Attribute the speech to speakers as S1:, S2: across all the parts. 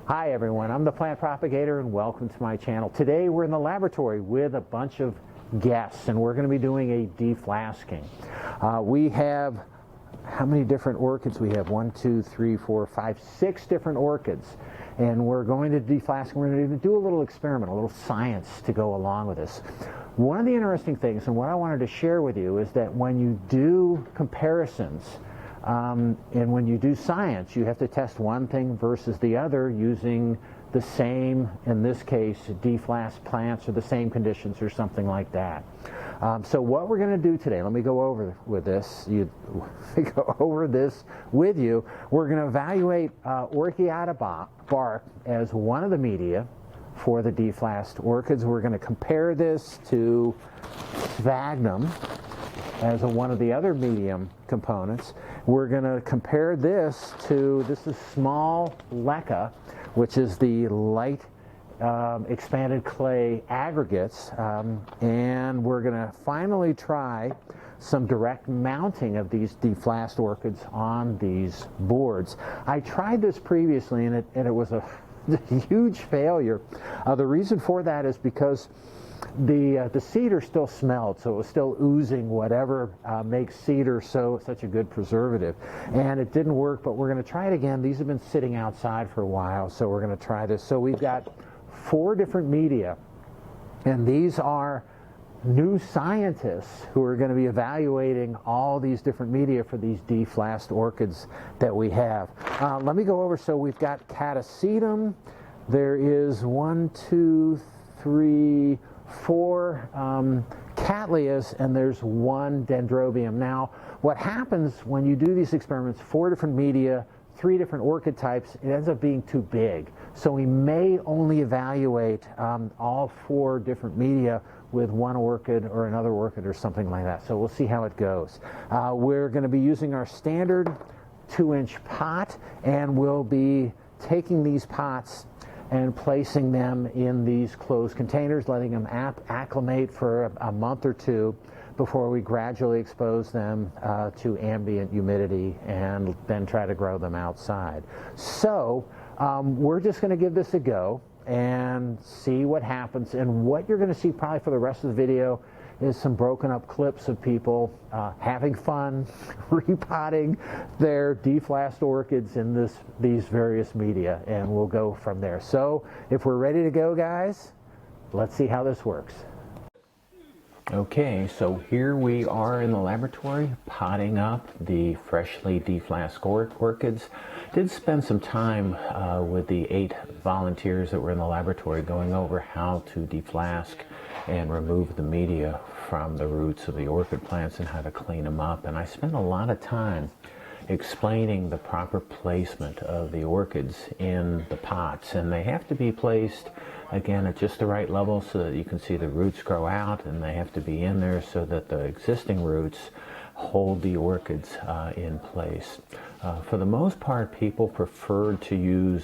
S1: Hi everyone, I'm the plant propagator and welcome to my channel. Today we're in the laboratory with a bunch of guests and we're going to be doing a deflasking. We have, how many different orchids? We have 1, 2, 3, 4, 5, 6 different orchids, and we're going to deflask. We're going to do a little experiment, a little science to go along with this. One of the interesting things, and what I wanted to share with you, is that when you do comparisons and when you do science, you have to test one thing versus the other using the same, in this case, deflasked plants or the same conditions or something like that. So what we're going to do today, let me go over with this. Go over this with you. We're going to evaluate Orchiata bark as one of the media for the deflasked orchids. We're going to compare this to sphagnum as one of the other medium components. We're going to compare this to, this is small LECA, which is the light expanded clay aggregates, and we're going to finally try some direct mounting of these deflasked orchids on these boards. I tried this previously and it was a huge failure. The reason for that is because the cedar still smelled, so it was still oozing whatever makes cedar such a good preservative, and it didn't work. But we're going to try it again. These have been sitting outside for a while, so we're going to try this. So we've got 4 different media, and these are new scientists who are going to be evaluating all these different media for these deflasked orchids that we have. Let me go over. So we've got catasetum. There is 1, 2, 3, 4 cattleyas, and there's 1 dendrobium. Now, what happens when you do these experiments, 4 different media, 3 different orchid types, it ends up being too big. So we may only evaluate all 4 different media with 1 orchid or another orchid or something like that. So we'll see how it goes. We're going to be using our standard 2-inch pot, and we'll be taking these pots and placing them in these closed containers, letting them acclimate for a month or 2 before we gradually expose them to ambient humidity and then try to grow them outside. So we're just going to give this a go and see what happens. And what you're going to see probably for the rest of the video is some broken up clips of people having fun repotting their deflasked orchids in these various media, and we'll go from there. So if we're ready to go, guys, let's see how this works. Okay, so here we are in the laboratory potting up the freshly deflasked orchids. Did spend some time with the 8 volunteers that were in the laboratory going over how to deflask and remove the media from the roots of the orchid plants and how to clean them up. And I spent a lot of time explaining the proper placement of the orchids in the pots, and they have to be placed again at just the right level so that you can see the roots grow out, and they have to be in there so that the existing roots hold the orchids in place. For the most part, people preferred to use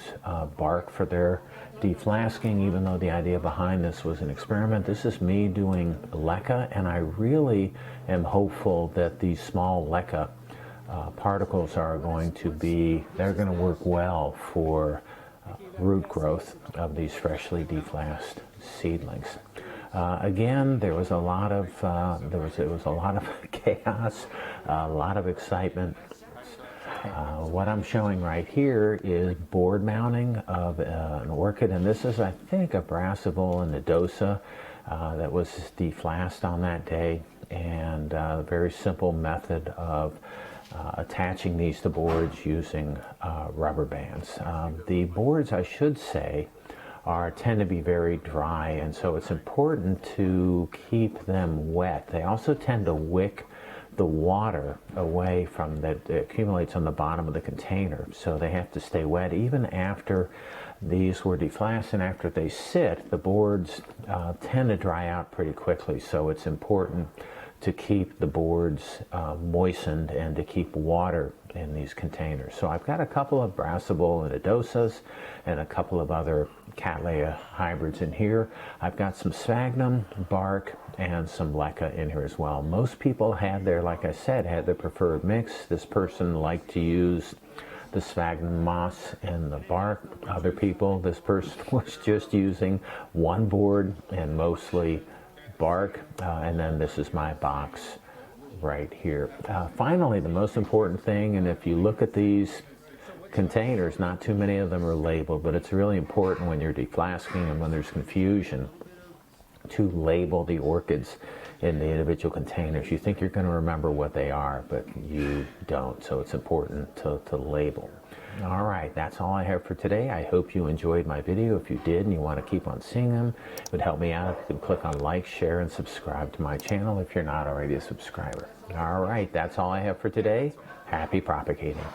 S1: bark for their deflasking, even though the idea behind this was an experiment. This is me doing LECA, and I really am hopeful that these small LECA particles are going to work well for root growth of these freshly deflasked seedlings. Again, there was a lot of chaos, a lot of excitement. What I'm showing right here is board mounting of an orchid, and this is, I think, a Brassavola nodosa that was deflasked on that day, and a very simple method of attaching these to boards using rubber bands. The boards, I should say, tend to be very dry, and so it's important to keep them wet. They also tend to wick the water away from that accumulates on the bottom of the container, so they have to stay wet even after these were deflasked, and after they sit, the boards tend to dry out pretty quickly, so it's important to keep the boards moistened and to keep water in these containers. So I've got a couple of Brassavola nodosas and a couple of other Cattleya hybrids in here. I've got some sphagnum bark and some LECA in here as well. Most people had their, like I said, had their preferred mix. This person liked to use the sphagnum moss in the bark. Other people, this person was just using one board and mostly bark. And then this is my box right here. Finally, the most important thing, and if you look at these containers, not too many of them are labeled, but it's really important when you're deflasking and when there's confusion to label the orchids in the individual containers. You think you're going to remember what they are, but you don't, so it's important to label. All right, that's all I have for today. I hope you enjoyed my video. If you did and you want to keep on seeing them, it would help me out if you could click on like, share, and subscribe to my channel if you're not already a subscriber. All right, that's all I have for today. Happy propagating.